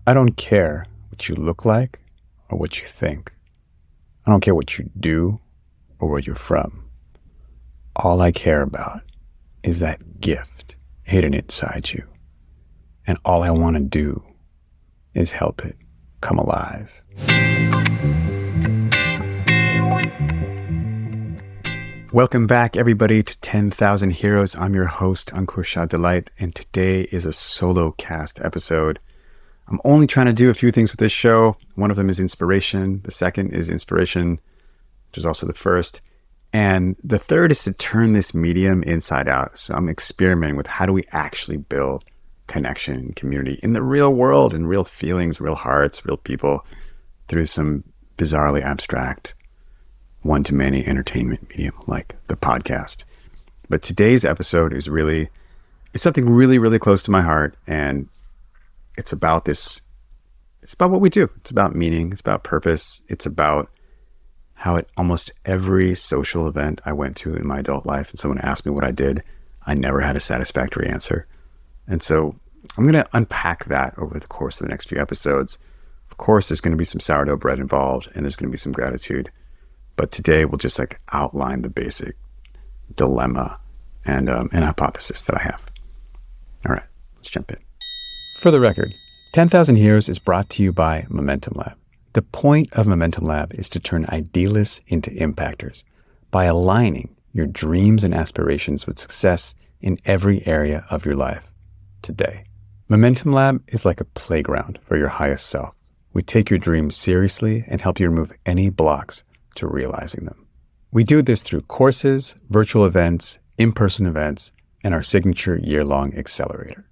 I don't care what you look like or what you think. I don't care what you do or where you're from. All I care about is that gift hidden inside you. And all I want to do is help it come alive. Welcome back, everybody, to 10,000 Heroes. I'm your host, Ankur Shah Delight, and today is a solo cast episode. I'm only trying to do a few things with this show. One of them is inspiration. The second is inspiration, which is also the first. And the third is to turn this medium inside out. So I'm experimenting with how do we actually build connection and community in the real world and real feelings, real hearts, real people through some bizarrely abstract one-to-many entertainment medium like the podcast. But today's episode is it's something really, really close to my heart. And it's about what we do. It's about meaning. It's about purpose. It's about how at almost every social event I went to in my adult life and someone asked me what I did, I never had a satisfactory answer. And so I'm going to unpack that over the course of the next few episodes. Of course, there's going to be some sourdough bread involved and there's going to be some gratitude. But today we'll just outline the basic dilemma and hypothesis that I have. All right, let's jump in. For the record, 10,000 Heroes is brought to you by Momentum Lab. The point of Momentum Lab is to turn idealists into impactors by aligning your dreams and aspirations with success in every area of your life today. Momentum Lab is like a playground for your highest self. We take your dreams seriously and help you remove any blocks to realizing them. We do this through courses, virtual events, in-person events, and our signature year-long accelerator.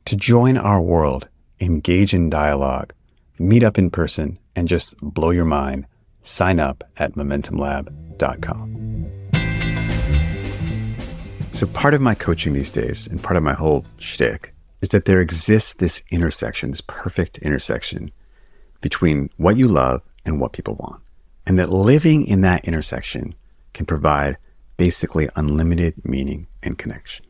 To join our world, engage in dialogue, meet up in person, and just blow your mind, sign up at momentumlab.com. So part of my coaching these days, and part of my whole shtick, is that there exists this intersection, this perfect intersection between what you love and what people want. And that living in that intersection can provide basically unlimited meaning and connection.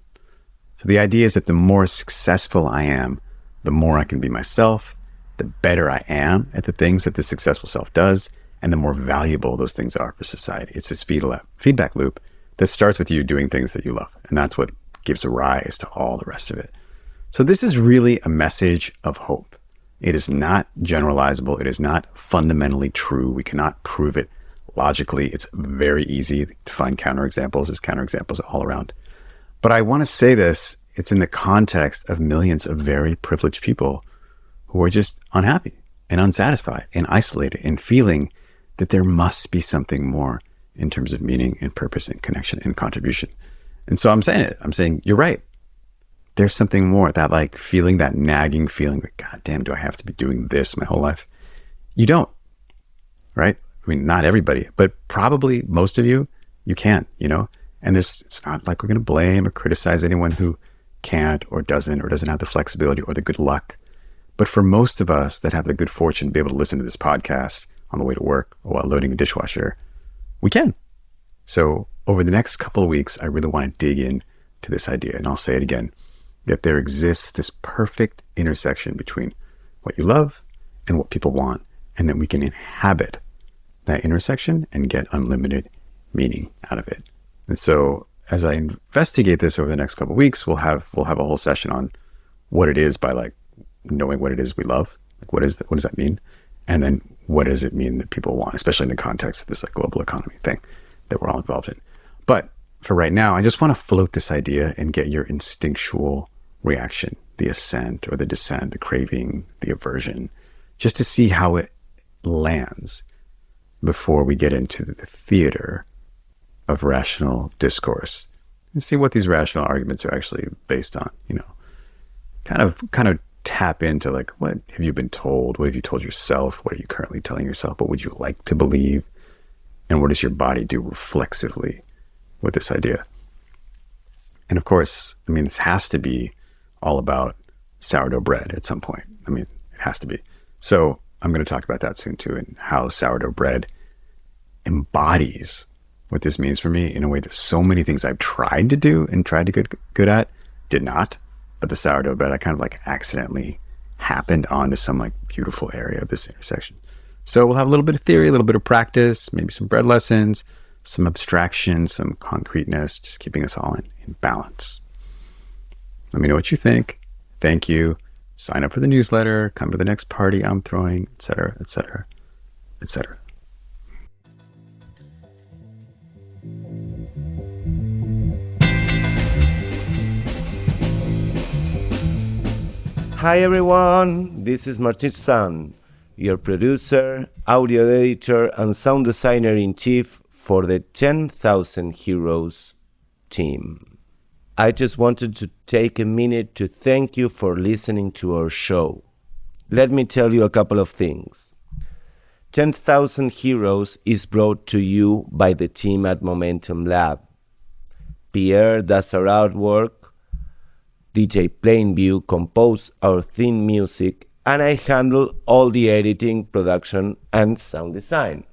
So the idea is that the more successful I am, the more I can be myself, the better I am at the things that the successful self does, and the more valuable those things are for society. It's this feedback loop that starts with you doing things that you love. And that's what gives rise to all the rest of it. So this is really a message of hope. It is not generalizable. It is not fundamentally true. We cannot prove it logically. It's very easy to find counterexamples. There's counterexamples all around. But I want to say this, it's in the context of millions of very privileged people who are just unhappy and unsatisfied and isolated and feeling that there must be something more in terms of meaning and purpose and connection and contribution. And so I'm saying it. I'm saying, you're right. There's something more, that feeling, that nagging feeling that, God damn, do I have to be doing this my whole life? You don't, right? I mean, not everybody, but probably most of you can, and it's not like we're going to blame or criticize anyone who can't or doesn't have the flexibility or the good luck. But for most of us that have the good fortune to be able to listen to this podcast on the way to work or while loading a dishwasher, we can. So over the next couple of weeks, I really want to dig in to this idea, and I'll say it again, that there exists this perfect intersection between what you love and what people want, and that we can inhabit that intersection and get unlimited meaning out of it. And so as I investigate this over the next couple of weeks, we'll have a whole session on what it is by knowing what it is we love. What does that mean? And then what does it mean that people want, especially in the context of this global economy thing that we're all involved in. But for right now, I just want to float this idea and get your instinctual reaction, the ascent or the descent, the craving, the aversion, just to see how it lands before we get into the theater of rational discourse and see what these rational arguments are actually based on, kind of tap into what have you been told? What have you told yourself? What are you currently telling yourself? What would you like to believe? And what does your body do reflexively with this idea? And of course, this has to be all about sourdough bread at some point. It has to be. So I'm going to talk about that soon too, and how sourdough bread embodies what this means for me in a way that so many things I've tried to do and tried to get good at did not. But the sourdough bread, I kind of accidentally happened onto some like beautiful area of this intersection. So we'll have a little bit of theory, a little bit of practice, maybe some bread lessons, some abstraction, some concreteness, just keeping us all in balance. Let me know what you think. Thank you. Sign up for the newsletter, come to the next party I'm throwing, etc., etc., etc. Hi everyone, this is Martin Stan, your producer, audio editor, and sound designer in chief for the 10,000 Heroes team. I just wanted to take a minute to thank you for listening to our show. Let me tell you a couple of things. 10,000 Heroes is brought to you by the team at Momentum Lab. Pierre does our artwork, DJ Plainview composed our theme music, and I handle all the editing, production, and sound design.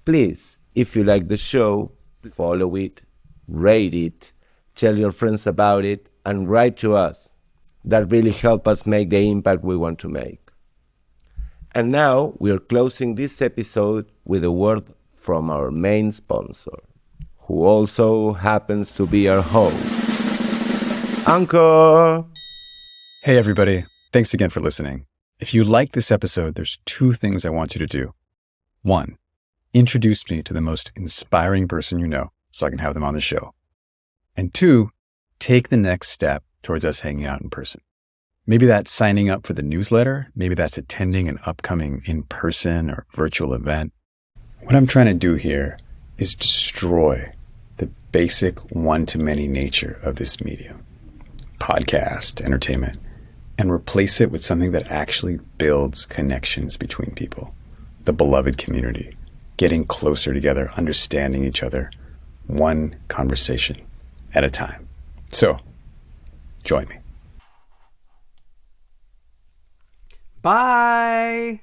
Please, if you like the show, follow it, rate it, tell your friends about it, and write to us. That really helps us make the impact we want to make. And now we are closing this episode with a word from our main sponsor, who also happens to be our host, Anchor. Hey everybody, thanks again for listening. If you like this episode, there's 2 things I want you to do. 1, introduce me to the most inspiring person you know so I can have them on the show. And 2, take the next step towards us hanging out in person. Maybe that's signing up for the newsletter. Maybe that's attending an upcoming in-person or virtual event. What I'm trying to do here is destroy the basic one-to-many nature of this medium, podcast, entertainment, and replace it with something that actually builds connections between people, the beloved community, getting closer together, understanding each other, one conversation at a time. So, join me. Bye!